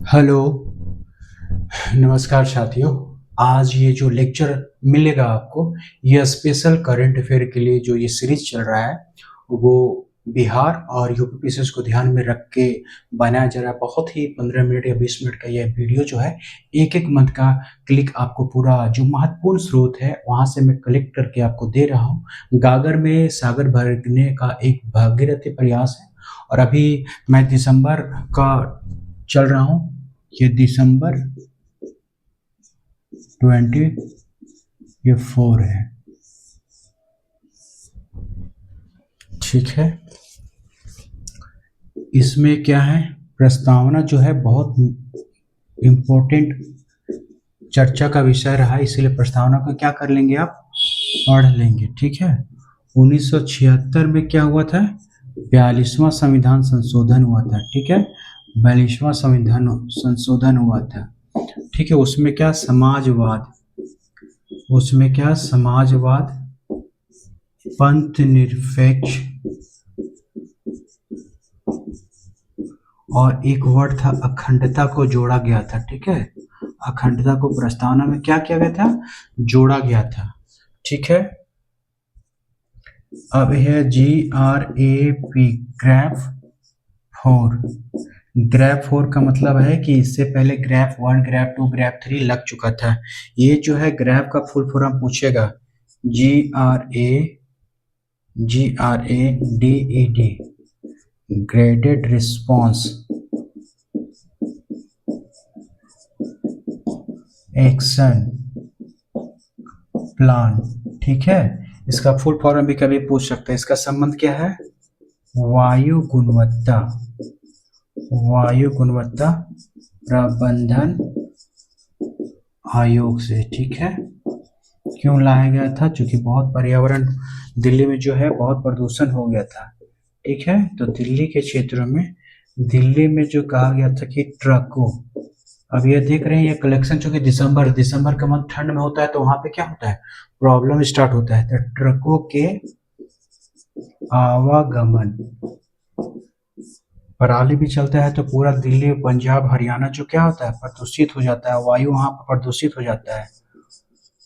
Hello, नमस्कार साथियों। आज ये जो लेक्चर मिलेगा आपको, यह स्पेशल करंट अफेयर के लिए जो ये सीरीज चल रहा है, वो बिहार और यूपीपीसीएस को ध्यान में रख के बनाया जा रहा है। बहुत ही 15 मिनट या 20 मिनट का यह वीडियो जो है, एक-एक मंथ का क्लिक आपको पूरा जो महत्वपूर्ण स्रोत है, वहाँ से मैं कलेक्ट करके आपको दे रहा हूँ। गागर में सागर भरने का एक भागीरथी प्रयास है और अभी मैं दिसंबर का चल रहा हूँ। ये दिसंबर 24 है, ठीक है। इसमें क्या है, प्रस्तावना जो है बहुत इम्पोर्टेंट चर्चा का विषय रहा, इसीलिए प्रस्तावना को क्या कर लेंगे, आप पढ़ लेंगे, ठीक है। 1976 में क्या हुआ था, 42वां संविधान संशोधन हुआ था, ठीक है। 42वां संविधान संशोधन हुआ था, ठीक है। उसमें क्या समाजवाद, पंथ निरपेक्ष और एक वर्ड था अखंडता को जोड़ा गया था, ठीक है। अखंडता को प्रस्तावना में क्या किया गया था, जोड़ा गया था, ठीक है। अब है GRAP, ग्रैफ 4 का मतलब है कि इससे पहले ग्रैफ 1, ग्रैफ 2, ग्रैफ 3 लग चुका था। ये जो है ग्रैफ का फुल फॉर्म पूछेगा, GRADED, graded response action plan, ठीक है। इसका फुल फॉर्म भी कभी पूछ सकते हैं। इसका संबंध क्या है, वायु गुणवत्ता प्रबंधन आयोग से, ठीक है। क्यों लाया गया था, क्योंकि बहुत पर्यावरण दिल्ली में जो है बहुत प्रदूषण हो गया था, ठीक है। तो दिल्ली के क्षेत्रों में, दिल्ली में जो कहा गया था कि ट्रकों, अब ये देख रहे हैं ये कलेक्शन, चूंकि दिसंबर का मंथ ठंड में होता है, तो वहां पे क्या होता है, प्रॉब्लम स्टार्ट होता है। तो ट्रकों के आवागमन, पराली भी चलता है तो पूरा दिल्ली, पंजाब, हरियाणा जो क्या होता है, प्रदूषित हो जाता है, वायु वहां पर प्रदूषित हो जाता है।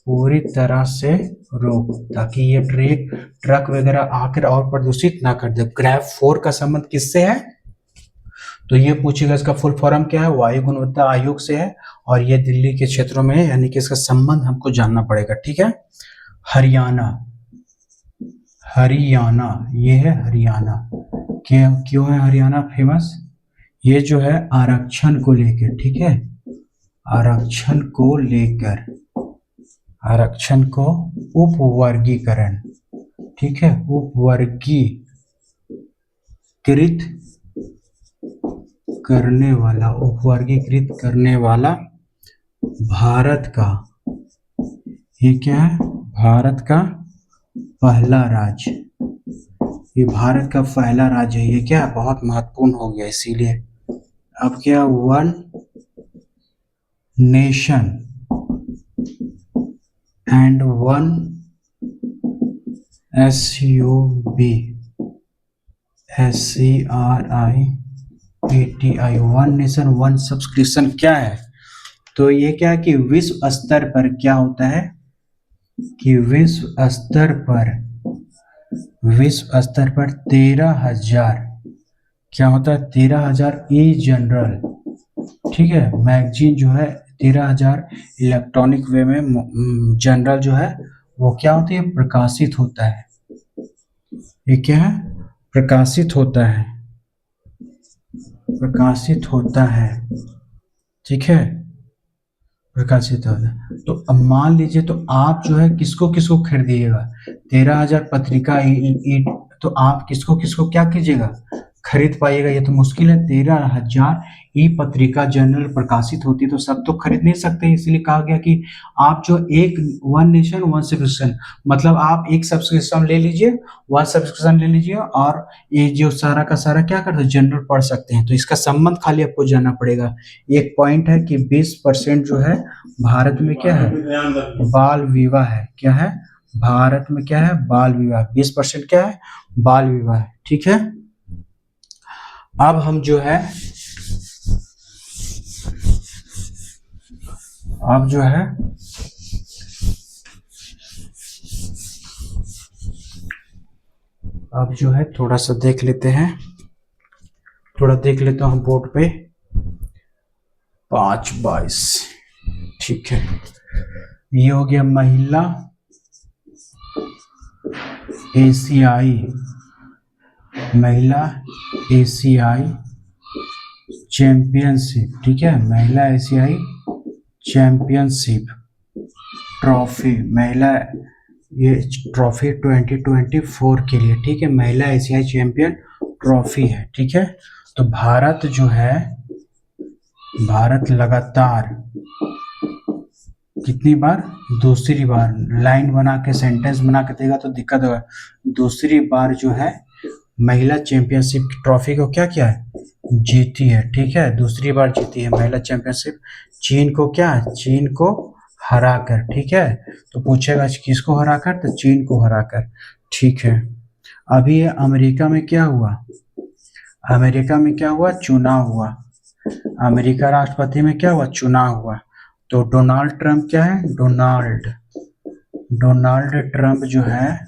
पूरी तरह से रोक, ताकि ये ट्रक वगैरह आकर और प्रदूषित ना कर दे। ग्रैफ 4 का संबंध किससे है, तो ये पूछेगा इसका फुल फॉर्म क्या है, वायु गुणवत्ता आयोग से है, और ये दिल्ली के क्षेत्रों में है, यानी कि इसका संबंध हमको जानना पड़ेगा, ठीक है। हरियाणा, ये है हरियाणा। क्यों है हरियाणा फेमस, ये जो है आरक्षण को लेकर, ठीक है। आरक्षण को उपवर्गीकरण, ठीक है, उपवर्गीकृत करने वाला भारत का, ये क्या है, भारत का पहला राज्य, ये भारत का पहला राज्य है। ये क्या है, बहुत महत्वपूर्ण हो गया, इसीलिए अब क्या, one nation and one SCRIPTI, one nation one subscription क्या है, तो ये क्या है कि विश्व स्तर पर क्या होता है, कि विश्व स्तर पर 13,000 क्या होता है, 13,000 ई जनरल, ठीक है, मैगजीन जो है 13,000 इलेक्ट्रॉनिक वे में जनरल जो है वो क्या होती है, प्रकाशित होता है। ये क्या है, प्रकाशित होता है, ठीक है, प्रकाशित होता है। तो अब मान लीजिए, तो आप जो है किसको खरीदिएगा, 13,000 पत्रिका तो आप किसको क्या कीजिएगा, खरीद पाइएगा, ये तो मुश्किल है। 13,000 ई पत्रिका जनरल प्रकाशित होती है, तो सब तो खरीद नहीं सकते, इसलिए कहा गया कि आप जो एक वन नेशन वन सब्सक्रिप्शन, मतलब आप एक सब्सक्रिप्शन ले लीजिए, और ये जो सारा का सारा क्या करते हैं, जनरल पढ़ सकते हैं। तो इसका संबंध खाली आपको जानना पड़ेगा। एक पॉइंट है कि 20% जो है भारत में क्या है, बाल विवाह है, क्या है, भारत में क्या है, बाल विवाह, 20% क्या है, बाल विवाह, ठीक है। अब हम जो है अब जो है थोड़ा सा देख लेते हैं, बोर्ड पे 5/22। ठीक है, ये हो गया महिला एशियाई चैंपियनशिप। ठीक है, महिला एशियाई चैंपियनशिप ट्रॉफी, महिला ये ट्रॉफी 2024 के लिए। ठीक है, महिला एशियाई चैंपियन ट्रॉफी है। ठीक है, तो भारत जो है, भारत लगातार कितनी बार, दूसरी बार, लाइन बना के सेंटेंस बना के देगा तो दिक्कत होगा। दूसरी बार जो है महिला चैंपियनशिप की ट्रॉफी को क्या किया है, जीती है। ठीक है, दूसरी बार जीती है महिला चैंपियनशिप। चीन को क्या, चीन को हराकर। ठीक है, तो पूछेगा किसको हराकर, तो चीन को हराकर। ठीक है, अभी अमेरिका में क्या हुआ, चुनाव हुआ। अमेरिका राष्ट्रपति में क्या हुआ, चुनाव हुआ। तो डोनाल्ड ट्रंप क्या है, डोनाल्ड ट्रंप जो है,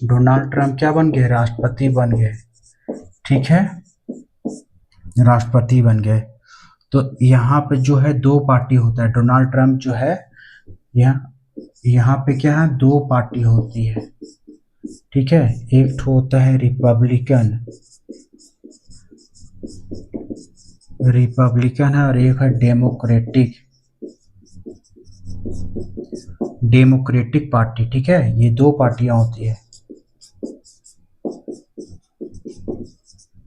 डोनाल्ड ट्रंप क्या बन गए, राष्ट्रपति बन गए। ठीक है, राष्ट्रपति बन गए। तो यहाँ पे जो है दो पार्टी होता है। डोनाल्ड ट्रंप जो है, यहाँ पे क्या है, दो पार्टी होती है। ठीक है, एक होता है रिपब्लिकन है, और एक है डेमोक्रेटिक पार्टी। ठीक है, ये दो पार्टियां होती है।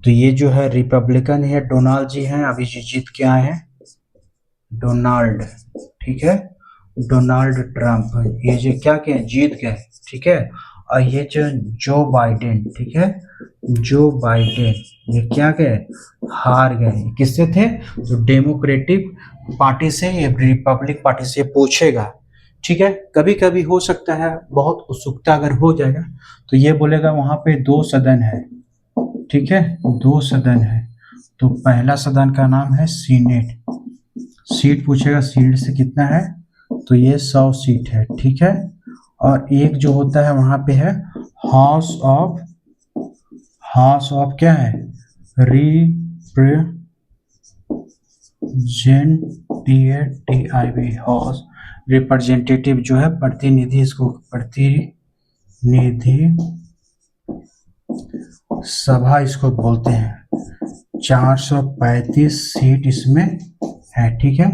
तो ये जो है रिपब्लिकन है, डोनाल्ड जी हैं, अभी जीत के आए हैं, डोनाल्ड। ठीक है, डोनाल्ड ट्रंप, ये जो क्या क्या जीत गए। ठीक है, और ये जो जो बाइडेन, ठीक है, जो बाइडेन, ये क्या गए, हार गए। किससे थे, तो डेमोक्रेटिक पार्टी से, ये रिपब्लिक पार्टी से पूछेगा। ठीक है, कभी कभी हो सकता है, बहुत उत्सुकता अगर हो जाएगा तो ये बोलेगा वहां पे 2 सदन है। ठीक है, 2 सदन है। तो पहला सदन का नाम है सीनेट, सीट पूछेगा, सीट से कितना है, तो ये 100 सीट है। ठीक है, और एक जो होता है वहां पे है हाउस ऑफ क्या है, रिप्रेजेंटेटिव, हाउस रिप्रेजेंटेटिव जो है प्रतिनिधि, इसको प्रतिनिधि सभा इसको बोलते हैं। 435 सीट इसमें है। ठीक है,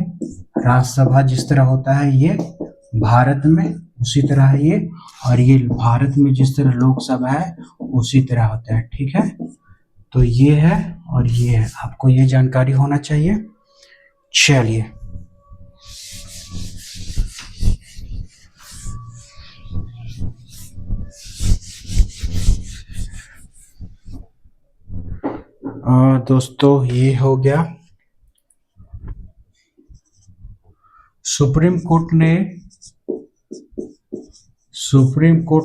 राज्यसभा जिस तरह होता है ये भारत में, उसी तरह है ये, और ये भारत में जिस तरह लोकसभा है उसी तरह होता है। ठीक है, तो ये है और ये है, आपको ये जानकारी होना चाहिए। चलिए, दोस्तों ये हो गया। सुप्रीम कोर्ट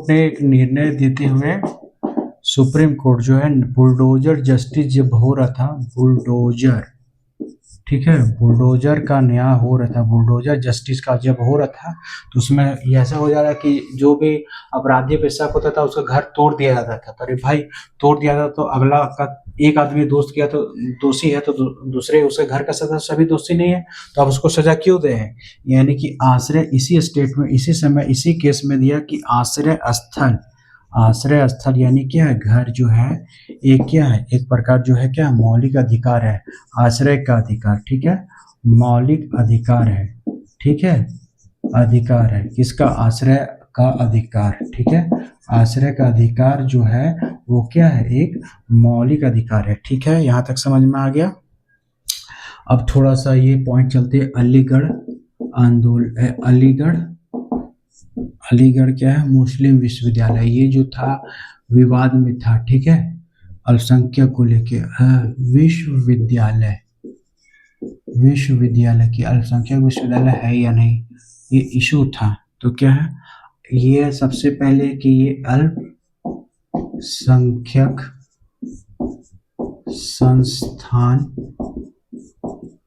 ने एक निर्णय देते हुए, सुप्रीम कोर्ट जो है बुलडोजर जस्टिस जब हो रहा था, बुलडोजर, ठीक है, बुलडोजर का न्याय हो रहा था, बुलडोजर जस्टिस का जब हो रहा था, तो उसमें ऐसा हो जा रहा कि जो भी अपराधी पे शक होता था उसका घर तोड़ दिया जाता था। तो अरे भाई, तोड़ दिया था तो अगला का एक आदमी दोस्त किया तो दोषी है, तो दूसरे उसके घर का सदस्य सभी दोषी नहीं है, तो आप उसको सजा क्यों दे हैं। यानी कि आश्रय इसी स्टेट में, इसी समय, इसी केस में दिया कि आश्रय स्थल यानी क्या है, घर जो है एक क्या है, एक प्रकार जो है क्या, मौलिक अधिकार है, आश्रय का अधिकार। ठीक है, मौलिक अधिकार है। ठीक है, अधिकार है किसका, आश्रय का अधिकार। ठीक है, आश्रय का अधिकार जो है वो क्या है, एक मौलिक अधिकार है। ठीक है, यहाँ तक समझ में आ गया। अब थोड़ा सा ये पॉइंट चलते हैं, अलीगढ़ आंदोलन, अलीगढ़ क्या है, मुस्लिम विश्वविद्यालय, ये जो था विवाद में था। ठीक है, अल्पसंख्यक को लेके विश्वविद्यालय की अल्पसंख्यक विश्वविद्यालय है या नहीं, ये इशू था। तो क्या है, ये सबसे पहले कि ये अल्पसंख्यक संस्थान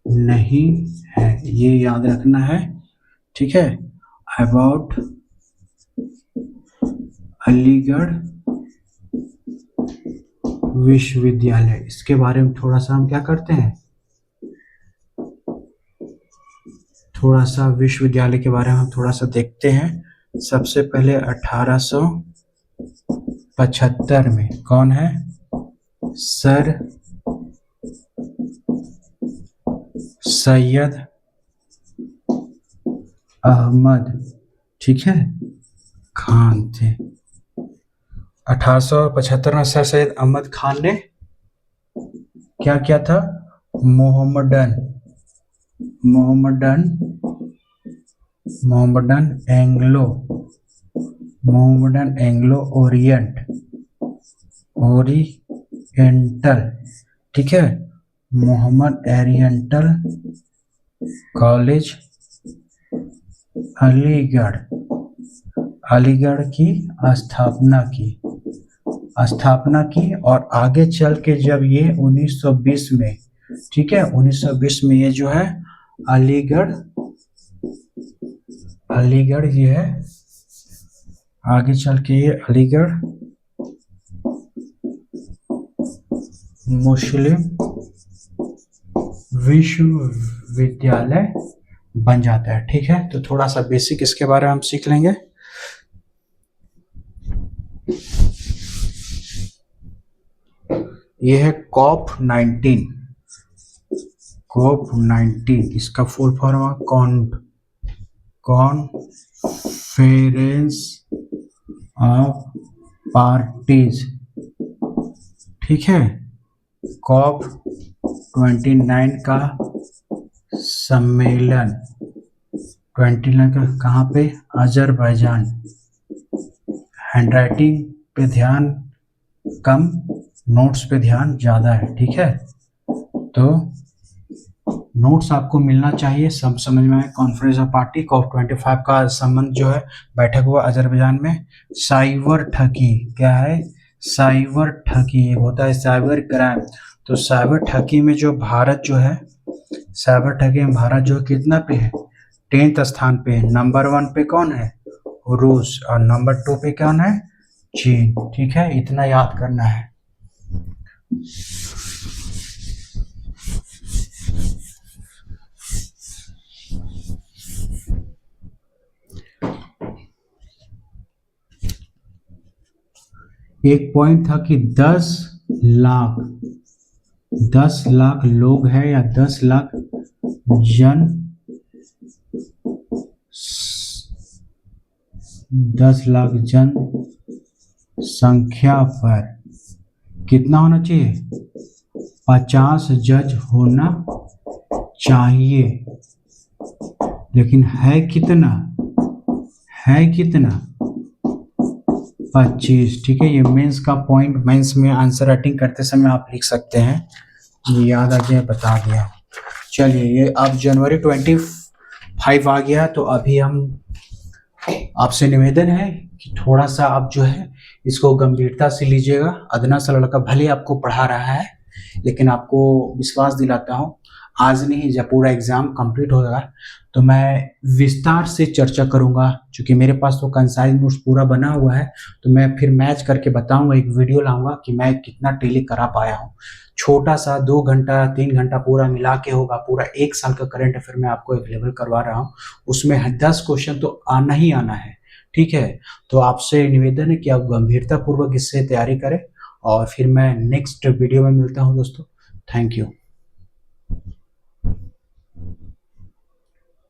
नहीं है, ये याद रखना है, ठीक है, अबाउट अलीगढ़ विश्वविद्यालय, इसके बारे में थोड़ा सा हम क्या करते हैं, थोड़ा सा विश्वविद्यालय के बारे में हम थोड़ा सा देखते हैं। सबसे पहले 1875 में कौन है, सर सैयद अहमद, ठीक है, खान थे। 1875 में सर सैयद अहमद खान ने क्या किया था, मोहम्मदन एंग्लो ओरिएंटल, ठीक है, मोहम्मद ओरिएंटल कॉलेज अलीगढ़ की स्थापना की और आगे चल के जब ये 1920 में, ठीक है, 1920 में ये जो है अलीगढ़ ये है, आगे चल के ये अलीगढ़ मुस्लिम विश्वविद्यालय बन जाता है, ठीक है। तो थोड़ा सा बेसिक इसके बारे में हम सीख लेंगे। ये है COP19, इसका फुल फॉर्म है कॉन्फ्रेंस ऑफ पार्टीज, ठीक है। COP29 का सम्मेलन 29 का कहाँ पे, अजरबैजान। हैंडराइटिंग पे ध्यान कम, नोट्स पे ध्यान ज़्यादा है, ठीक है। तो नोट्स आपको मिलना चाहिए, सब समझ में आए। कॉन्फ्रेंस ऑफ पार्टी COP25 का संबंध जो है, बैठक हुआ अजरबैजान में। साइबर ठगी क्या है, साइबर ठगी होता है साइबर क्राइम। तो साइबर ठगी में जो भारत जो है, साइबर ठगी में भारत जो कितना पे है, 10th स्थान पे है। नंबर 1 पे कौन है, रूस, और नंबर 2 पे कौन है, चीन, ठीक है, इतना याद करना है। एक पॉइंट था कि 10 लाख लोग हैं या 10 लाख जन 10 लाख जनसंख्या पर कितना होना चाहिए, 50 जज होना चाहिए। लेकिन है कितना 25, ठीक है। ये मेंस का पॉइंट, मेंस में आंसर राइटिंग करते समय आप लिख सकते हैं, ये याद आ गया, बता दिया। चलिए, ये अब जनवरी 25 आ गया, तो अभी हम आपसे निवेदन है कि थोड़ा सा आप जो है इसको गंभीरता से लीजिएगा। अदना सा लड़का भले आपको पढ़ा रहा है, लेकिन आपको विश्वास दिलाता हूँ, आज नहीं जब पूरा एग्जाम कंप्लीट होगा तो मैं विस्तार से चर्चा करूंगा। क्योंकि मेरे पास तो कंसाइज नोट्स पूरा बना हुआ है, तो मैं फिर मैच करके बताऊंगा, एक वीडियो लाऊंगा कि मैं कितना टेली करा पाया हूँ। छोटा सा 2 घंटा 3 घंटा पूरा मिला के होगा, पूरा 1 साल का करंट अफेयर मैं आपको अवेलेबल करवा रहा हूँ। उसमें 10 क्वेश्चन तो आना ही आना है, ठीक है। तो आपसे निवेदन है कि आप गंभीरता पूर्वक इससे तैयारी करें, और फिर मैं नेक्स्ट वीडियो में मिलता हूँ दोस्तों। Thank you.